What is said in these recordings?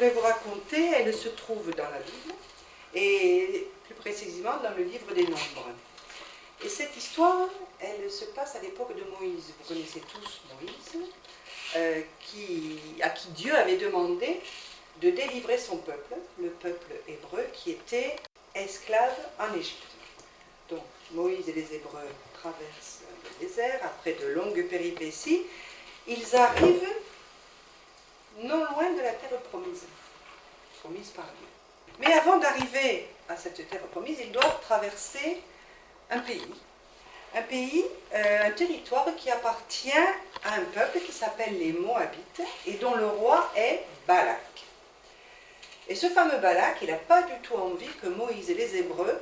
vais vous raconter, elle se trouve dans la Bible, et plus précisément dans le livre des Nombres. Et cette histoire, elle se passe à l'époque de Moïse. Vous connaissez tous Moïse, à qui Dieu avait demandé de délivrer son peuple, le peuple hébreu, qui était esclave en Égypte. Donc Moïse et les Hébreux traversent le désert, après de longues péripéties, ils arrivent non loin de la terre promise par Dieu. Mais avant d'arriver à cette terre promise, ils doivent traverser un territoire qui appartient à un peuple qui s'appelle les Moabites et dont le roi est Balak. Et ce fameux Balak, il n'a pas du tout envie que Moïse et les Hébreux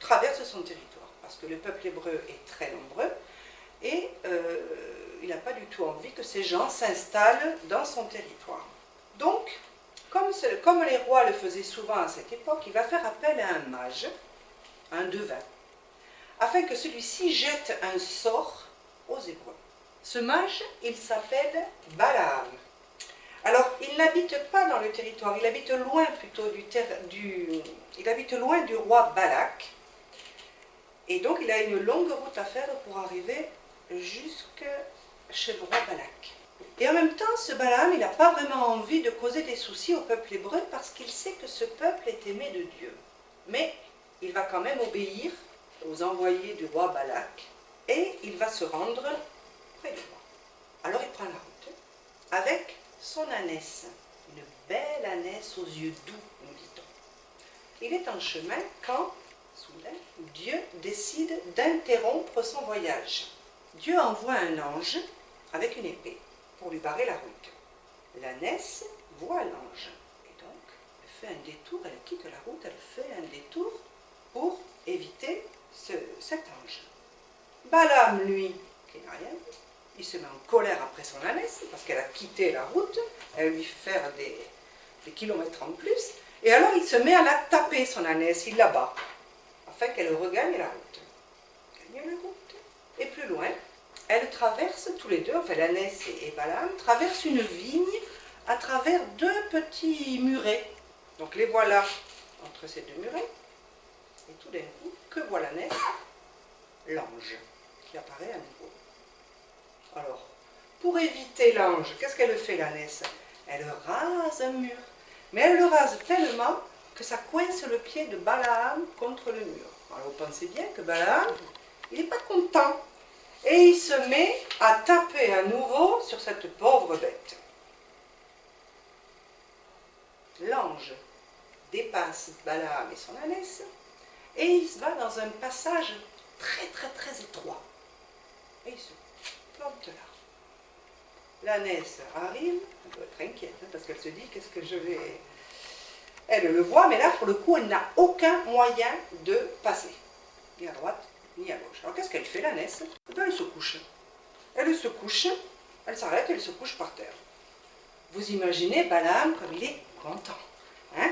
traversent son territoire, parce que le peuple hébreu est très nombreux, et il n'a pas du tout envie que ces gens s'installent dans son territoire. Donc, comme les rois le faisaient souvent à cette époque, il va faire appel à un mage, un devin, afin que celui-ci jette un sort aux Hébreux. Ce mage, il s'appelle Balaam. Alors, il n'habite pas dans le territoire, il habite loin plutôt il habite loin du roi Balak, et donc il a une longue route à faire pour arriver jusque chez le roi Balak. Et en même temps, ce Balaam, il n'a pas vraiment envie de causer des soucis au peuple hébreu parce qu'il sait que ce peuple est aimé de Dieu. Mais il va quand même obéir aux envoyés du roi Balak et il va se rendre près du roi. Alors il prend la route avec son ânesse, une belle ânesse aux yeux doux, nous dit-on. Il est en chemin quand, soudain, Dieu décide d'interrompre son voyage. Dieu envoie un ange avec une épée pour lui barrer la route. L'ânesse voit l'ange et donc elle fait un détour, elle quitte la route, elle fait un détour pour éviter cet ange. Balaam, lui, qui n'a rien, il se met en colère après son ânesse parce qu'elle a quitté la route, elle lui fait faire des kilomètres en plus, et alors il se met à la taper, son ânesse, il la bat, afin qu'elle regagne la route. Gagne la route. Et plus loin, elles traversent tous les deux, enfin l'ânesse et Balaam, traversent une vigne à travers deux petits murets. Donc les voilà entre ces deux murets, et tout d'un coup, que voit l'ânesse? L'ange qui apparaît à nouveau. Alors, pour éviter l'ange, qu'est-ce qu'elle fait l'ânesse? Elle rase un mur. Mais elle le rase tellement que ça coince le pied de Balaam contre le mur. Alors vous pensez bien que Balaam, il n'est pas content. Et il se met à taper à nouveau sur cette pauvre bête. L'ange dépasse Balaam et son ânesse et il se va dans un passage très très très étroit. Et il se plante là. L'ânesse arrive, elle doit être inquiète parce qu'elle se dit qu'est-ce que je vais... Elle le voit, mais là pour le coup elle n'a aucun moyen de passer, ni à droite ni à gauche. Alors qu'est-ce qu'elle fait l'ânesse? Elle se couche. Elle se couche, elle s'arrête, elle se couche par terre. Vous imaginez Balaam comme il est content. Hein?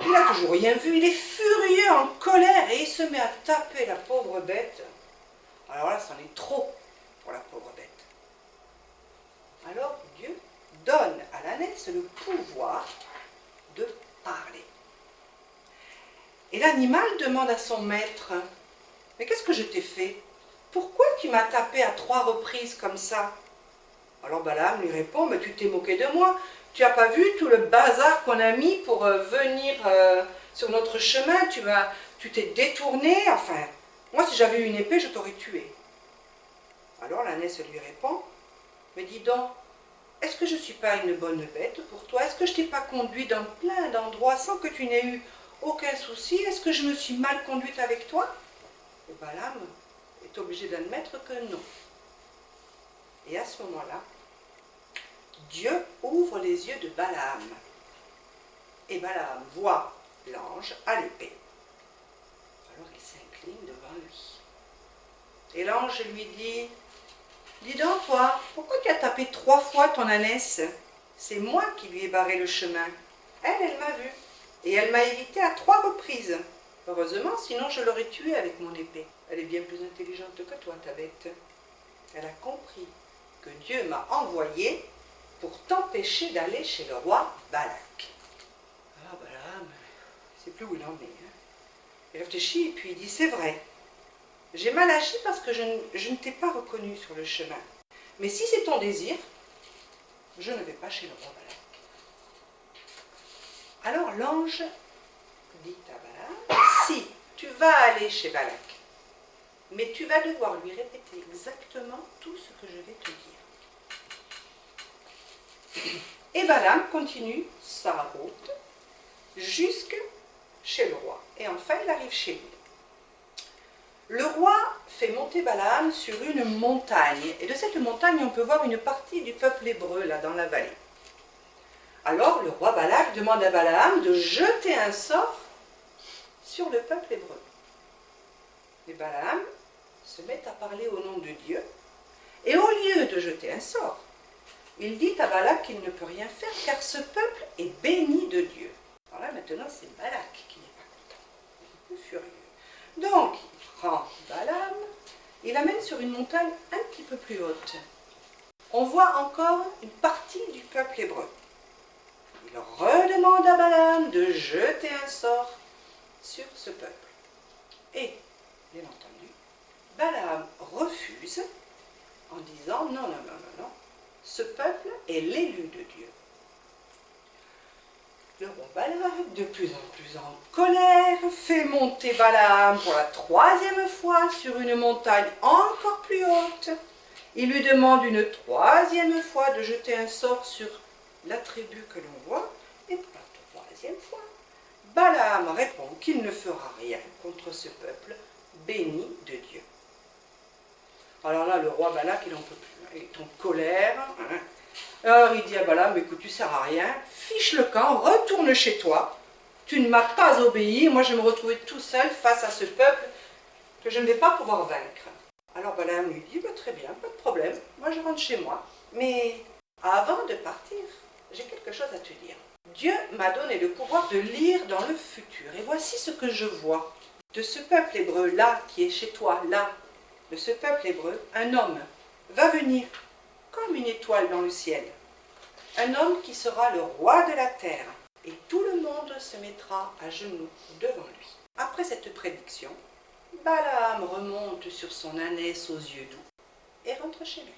Il n'a toujours rien vu, il est furieux, en colère, et il se met à taper la pauvre bête. Alors là, c'en est trop pour la pauvre bête. Alors Dieu donne à l'ânesse le pouvoir de parler. Et l'animal demande à son maître, « Mais qu'est-ce que je t'ai fait? Pourquoi tu m'as tapé à 3 reprises comme ça ?» Alors Balaam lui répond, « Mais tu t'es moqué de moi. Tu n'as pas vu tout le bazar qu'on a mis pour venir sur notre chemin? Tu t'es détourné. Enfin, moi si j'avais eu une épée, je t'aurais tué. » Alors l'ânesse lui répond, « Mais dis donc, est-ce que je ne suis pas une bonne bête pour toi? Est-ce que je ne t'ai pas conduit dans plein d'endroits sans que tu n'aies eu aucun souci? Est-ce que je me suis mal conduite avec toi ?» Et Balaam est obligé d'admettre que non. Et à ce moment-là, Dieu ouvre les yeux de Balaam. Et Balaam voit l'ange à l'épée. Alors il s'incline devant lui. Et l'ange lui dit, « Dis donc toi, pourquoi tu as tapé 3 fois ton ânesse? C'est moi qui lui ai barré le chemin. Elle m'a vu. Et elle m'a évité à 3 reprises. Heureusement, sinon je l'aurais tuée avec mon épée. Elle est bien plus intelligente que toi, ta bête. Elle a compris que Dieu m'a envoyé pour t'empêcher d'aller chez le roi Balak. » ne sait plus où il en est. Hein. Il réfléchit et puis il dit, c'est vrai. J'ai mal agi parce que je ne t'ai pas reconnu sur le chemin. Mais si c'est ton désir, je ne vais pas chez le roi Balak. Alors l'ange dit à Balaam, si tu vas aller chez Balak, mais tu vas devoir lui répéter exactement tout ce que je vais te dire. Et Balaam continue sa route jusque chez le roi. Et enfin, il arrive chez lui. Le roi fait monter Balaam sur une montagne. Et de cette montagne, on peut voir une partie du peuple hébreu, là, dans la vallée. Alors, le roi Balak demande à Balaam de jeter un sort sur le peuple hébreu. Et Balaam se met à parler au nom de Dieu. Et au lieu de jeter un sort, il dit à Balak qu'il ne peut rien faire car ce peuple est béni de Dieu. Alors là, maintenant, c'est Balak qui n'est pas content. Il est un peu furieux. Donc, il prend Balaam, il l'amène sur une montagne un petit peu plus haute. On voit encore une partie du peuple hébreu. Il redemande à Balaam de jeter un sort sur ce peuple. Et, bien entendu, Balaam refuse en disant non, non, non, non, non, ce peuple est l'élu de Dieu. Le roi Balak, de plus en plus en colère, fait monter Balaam pour la 3e fois sur une montagne encore plus haute. Il lui demande une 3e fois de jeter un sort sur la tribu que l'on voit, et pour la 3e fois, Balaam répond qu'il ne fera rien contre ce peuple béni de Dieu. Alors là, le roi Balak, il n'en peut plus, hein, il est en colère. Hein. Alors il dit à Balaam, écoute, tu ne sers à rien, fiche le camp, retourne chez toi, tu ne m'as pas obéi, moi je vais me retrouver tout seul face à ce peuple que je ne vais pas pouvoir vaincre. Alors Balaam lui dit, bah, très bien, pas de problème, moi je rentre chez moi. Mais avant de partir, j'ai quelque chose à te dire. Dieu m'a donné le pouvoir de lire dans le futur, et voici ce que je vois. De ce peuple hébreu là, qui est chez toi, là, de ce peuple hébreu, un homme va venir comme une étoile dans le ciel. Un homme qui sera le roi de la terre, et tout le monde se mettra à genoux devant lui. Après cette prédiction, Balaam remonte sur son ânesse aux yeux doux et rentre chez lui.